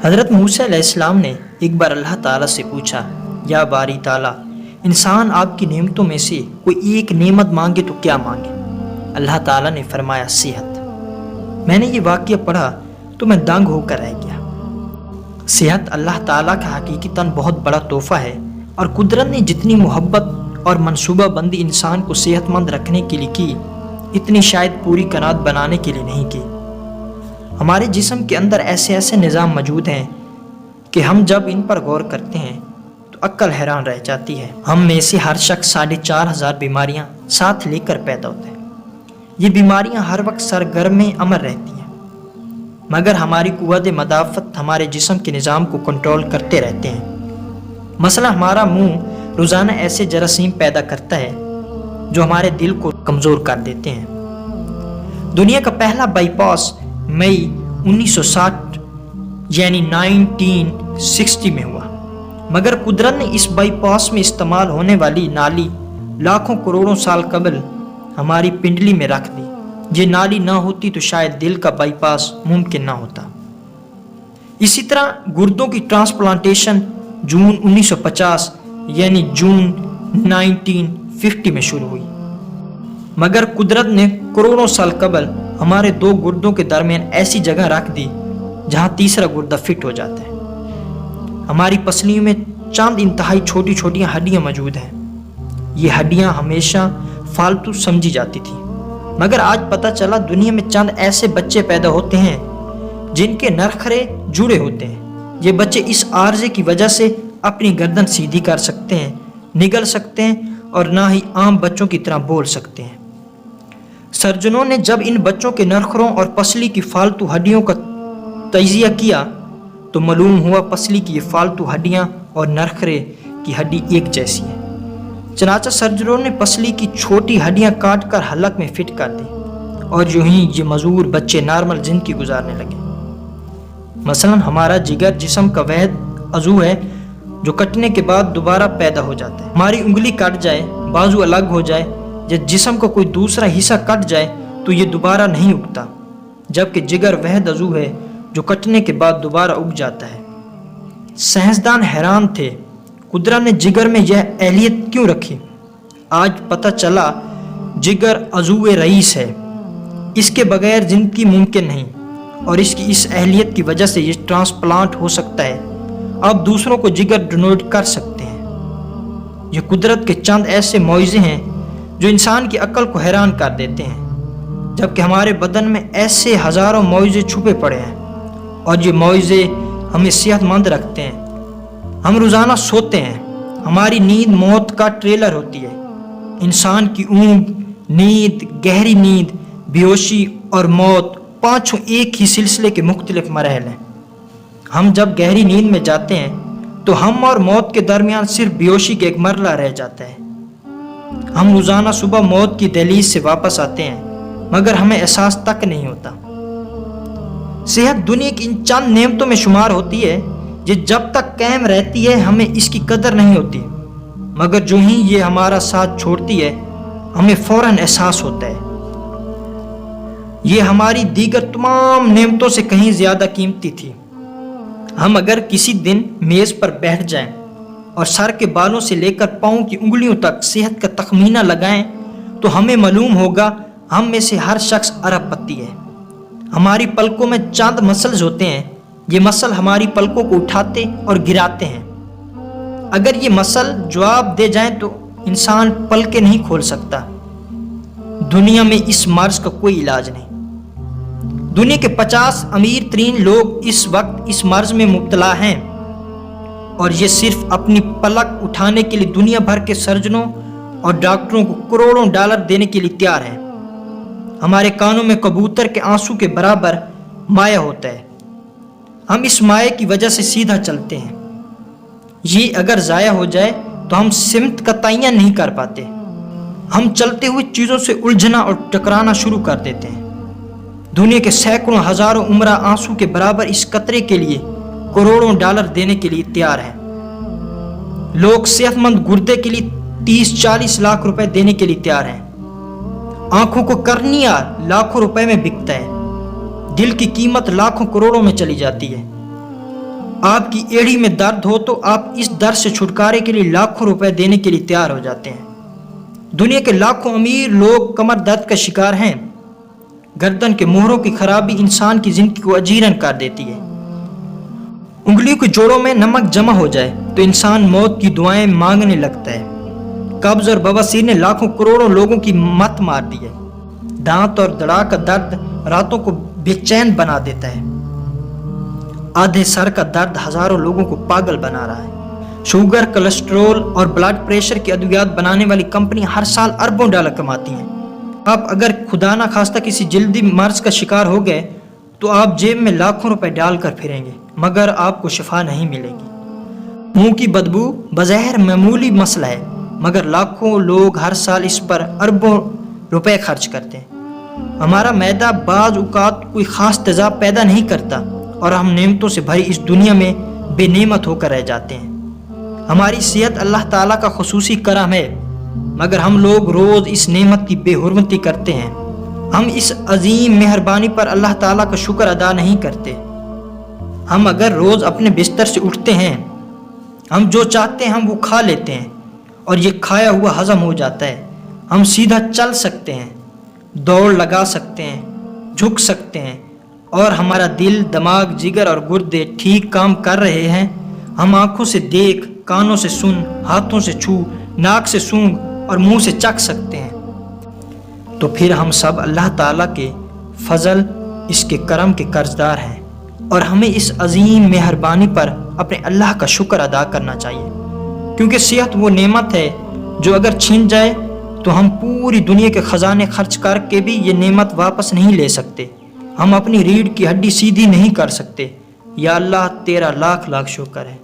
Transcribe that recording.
حضرت موسیٰ علیہ السلام نے ایک بار اللہ تعالیٰ سے پوچھا، یا باری تعالیٰ، انسان آپ کی نعمتوں میں سے کوئی ایک نعمت مانگے تو کیا مانگے؟ اللہ تعالیٰ نے فرمایا، صحت۔ میں نے یہ واقعہ پڑھا تو میں دنگ ہو کر رہ گیا۔ صحت اللہ تعالیٰ کا حقیقتاً بہت بڑا تحفہ ہے، اور قدرت نے جتنی محبت اور منصوبہ بندی انسان کو صحت مند رکھنے کے لیے کی، اتنی شاید پوری کائنات بنانے کے لیے نہیں کی۔ ہمارے جسم کے اندر ایسے نظام موجود ہیں کہ ہم جب ان پر غور کرتے ہیں تو عقل حیران رہ جاتی ہے۔ ہم میں سے ہر شخص 4,500 بیماریاں ساتھ لے کر پیدا ہوتا ہے۔ یہ بیماریاں ہر وقت سرگرم عمل رہتی ہیں، مگر ہماری قوت مدافعت ہمارے جسم کے نظام کو کنٹرول کرتے رہتے ہیں۔ مثلا ہمارا منہ روزانہ ایسے جراثیم پیدا کرتا ہے جو ہمارے دل کو کمزور کر دیتے ہیں۔ دنیا کا پہلا بائی پاس مئی 1960 یعنی 1960 میں ہوا، مگر قدرت نے اس بائی پاس میں استعمال ہونے والی نالی لاکھوں کروڑوں سال قبل ہماری پنڈلی میں رکھ دی۔ یہ نالی نہ ہوتی تو شاید دل کا بائی پاس ممکن نہ ہوتا۔ اسی طرح گردوں کی ٹرانسپلانٹیشن جون 1950 یعنی جون 1950 میں شروع ہوئی، مگر قدرت نے کروڑوں سال قبل ہمارے 2 گردوں کے درمیان ایسی جگہ رکھ دی جہاں تیسرا گردہ فٹ ہو جاتا ہے۔ ہماری پسلیوں میں چند انتہائی چھوٹی ہڈیاں موجود ہیں۔ یہ ہڈیاں ہمیشہ فالتو سمجھی جاتی تھی، مگر آج پتہ چلا دنیا میں چند ایسے بچے پیدا ہوتے ہیں جن کے نرخرے جڑے ہوتے ہیں۔ یہ بچے اس عارضے کی وجہ سے اپنی گردن سیدھی کر سکتے ہیں، نگل سکتے ہیں، اور نہ ہی عام بچوں کی طرح بول سکتے ہیں۔ سرجنوں نے جب ان بچوں کے نرخروں اور پسلی کی فالتو ہڈیوں کا تجزیہ کیا تو معلوم ہوا پسلی کی یہ فالتو ہڈیاں اور نرخرے کی ہڈی ایک جیسی ہے۔ چنانچہ سرجنوں نے پسلی کی چھوٹی ہڈیاں کاٹ کر حلق میں فٹ کر دی، اور یوں ہی یہ معذور بچے نارمل زندگی گزارنے لگے۔ مثلا ہمارا جگر جسم کا واحد عضو ہے جو کٹنے کے بعد دوبارہ پیدا ہو جاتا ہے۔ ہماری انگلی کٹ جائے، بازو الگ ہو جائے یا جسم کا کوئی دوسرا حصہ کٹ جائے تو یہ دوبارہ نہیں اگتا، جبکہ جگر واحد عضو ہے جو کٹنے کے بعد دوبارہ اگ جاتا ہے۔ سائنسدان حیران تھے قدرت نے جگر میں یہ اہلیت کیوں رکھی۔ آج پتہ چلا جگر عضو رئیس ہے، اس کے بغیر زندگی ممکن نہیں، اور اس کی اس اہلیت کی وجہ سے یہ ٹرانسپلانٹ ہو سکتا ہے۔ آپ دوسروں کو جگر ڈونیٹ کر سکتے ہیں۔ یہ قدرت کے چند ایسے معجزے ہیں جو انسان کی عقل کو حیران کر دیتے ہیں، جبکہ ہمارے بدن میں ایسے ہزاروں معجزے چھپے پڑے ہیں، اور یہ معجزے ہمیں صحت مند رکھتے ہیں۔ ہم روزانہ سوتے ہیں، ہماری نیند موت کا ٹریلر ہوتی ہے۔ انسان کی اونگ، نیند، گہری نیند، بے ہوشی اور موت، پانچوں ایک ہی سلسلے کے مختلف مراحل ہیں۔ ہم جب گہری نیند میں جاتے ہیں تو ہم اور موت کے درمیان صرف بے ہوشی کا ایک مرحلہ رہ جاتا ہے۔ ہم روزانہ صبح موت کی دہلیز سے واپس آتے ہیں، مگر ہمیں احساس تک نہیں ہوتا۔ صحت دنیا کی ان چند نعمتوں میں شمار ہوتی ہے، یہ جب تک قائم رہتی ہے ہمیں اس کی قدر نہیں ہوتی، مگر جو ہی یہ ہمارا ساتھ چھوڑتی ہے ہمیں فوراً احساس ہوتا ہے۔ یہ ہماری دیگر تمام نعمتوں سے کہیں زیادہ قیمتی تھی۔ ہم اگر کسی دن میز پر بیٹھ جائیں اور سر کے بالوں سے لے کر پاؤں کی انگلیوں تک صحت کا تخمینہ لگائیں تو ہمیں معلوم ہوگا ہم میں سے ہر شخص ارب پتی ہے۔ ہماری پلکوں میں چند مسلز ہوتے ہیں، یہ مسل ہماری پلکوں کو اٹھاتے اور گراتے ہیں۔ اگر یہ مسل جواب دے جائیں تو انسان پلکیں نہیں کھول سکتا۔ دنیا میں اس مرض کا کوئی علاج نہیں۔ دنیا کے 50 امیر ترین لوگ اس وقت اس مرض میں مبتلا ہیں، اور یہ صرف اپنی پلک اٹھانے کے لیے دنیا بھر کے سرجنوں اور ڈاکٹروں کو کروڑوں ڈالر دینے کے لیے تیار ہیں۔ ہمارے کانوں میں کبوتر کے آنسو کے برابر مائع ہوتا ہے، ہم اس مائع کی وجہ سے سیدھا چلتے ہیں۔ یہ اگر ضائع ہو جائے تو ہم سمت کا تعین نہیں کر پاتے۔ ہم چلتے ہوئے چیزوں سے الجھنا اور ٹکرانا شروع کر دیتے ہیں۔ دنیا کے سینکڑوں ہزاروں عمرہ آنسو کے برابر اس قطرے کے لیے کروڑوں ڈالر دینے کے لیے تیار ہیں۔ لوگ صحت مند گردے کے لیے 30-40 لاکھ روپے دینے کے لیے تیار ہیں۔ آنکھوں کو کرنیا لاکھوں روپے میں بکتا ہے۔ دل کی قیمت لاکھوں کروڑوں میں چلی جاتی ہے۔ آپ کی ایڑی میں درد ہو تو آپ اس درد سے چھٹکارے کے لیے لاکھوں روپے دینے کے لیے تیار ہو جاتے ہیں۔ دنیا کے لاکھوں امیر لوگ کمر درد کا شکار ہیں۔ گردن کے مہروں کی خرابی انسان کی زندگی کو اجیرن کر دیتی ہے۔ انگلیوں کے جوڑوں میں نمک جمع ہو جائے تو انسان موت کی دعائیں مانگنے لگتا ہے۔ قبض اور بواسیر نے لاکھوں کروڑوں لوگوں کی مت مار دی ہے۔ دانت اور دڑا کا درد راتوں کو بے چین بنا دیتا ہے۔ آدھے سر کا درد ہزاروں لوگوں کو پاگل بنا رہا ہے۔ شوگر، کولیسٹرول اور بلڈ پریشر کی ادویات بنانے والی کمپنیاں ہر سال اربوں ڈالر کماتی ہیں۔ آپ اگر خدا نہ خواستہ کسی جلدی مرض کا شکار ہو گئے تو آپ جیب میں لاکھوں روپے ڈال کر پھریں گے مگر آپ کو شفا نہیں ملے گی۔ منہ کی بدبو بظاہر معمولی مسئلہ ہے مگر لاکھوں لوگ ہر سال اس پر اربوں روپے خرچ کرتے ہیں۔ ہمارا معدہ بعض اوقات کوئی خاص تیزاب پیدا نہیں کرتا اور ہم نعمتوں سے بھری اس دنیا میں بے نعمت ہو کر رہ جاتے ہیں۔ ہماری صحت اللہ تعالیٰ کا خصوصی کرم ہے مگر ہم لوگ روز اس نعمت کی بے حرمتی کرتے ہیں۔ ہم اس عظیم مہربانی پر اللہ تعالیٰ کا شکر ادا نہیں کرتے۔ ہم اگر روز اپنے بستر سے اٹھتے ہیں، ہم جو چاہتے ہیں ہم وہ کھا لیتے ہیں اور یہ کھایا ہوا ہضم ہو جاتا ہے۔ ہم سیدھا چل سکتے ہیں، دوڑ لگا سکتے ہیں، جھک سکتے ہیں اور ہمارا دل، دماغ، جگر اور گردے ٹھیک کام کر رہے ہیں۔ ہم آنکھوں سے دیکھ، کانوں سے سن، ہاتھوں سے چھو، ناک سے سونگھ اور منہ سے چکھ سکتے ہیں۔ تو پھر ہم سب اللہ تعالیٰ کے فضل، اس کے کرم کے قرضدار ہیں اور ہمیں اس عظیم مہربانی پر اپنے اللہ کا شکر ادا کرنا چاہیے، کیونکہ صحت وہ نعمت ہے جو اگر چھن جائے تو ہم پوری دنیا کے خزانے خرچ کر کے بھی یہ نعمت واپس نہیں لے سکتے۔ ہم اپنی ریڑھ کی ہڈی سیدھی نہیں کر سکتے۔ یا اللہ تیرا لاکھ لاکھ شکر ہے۔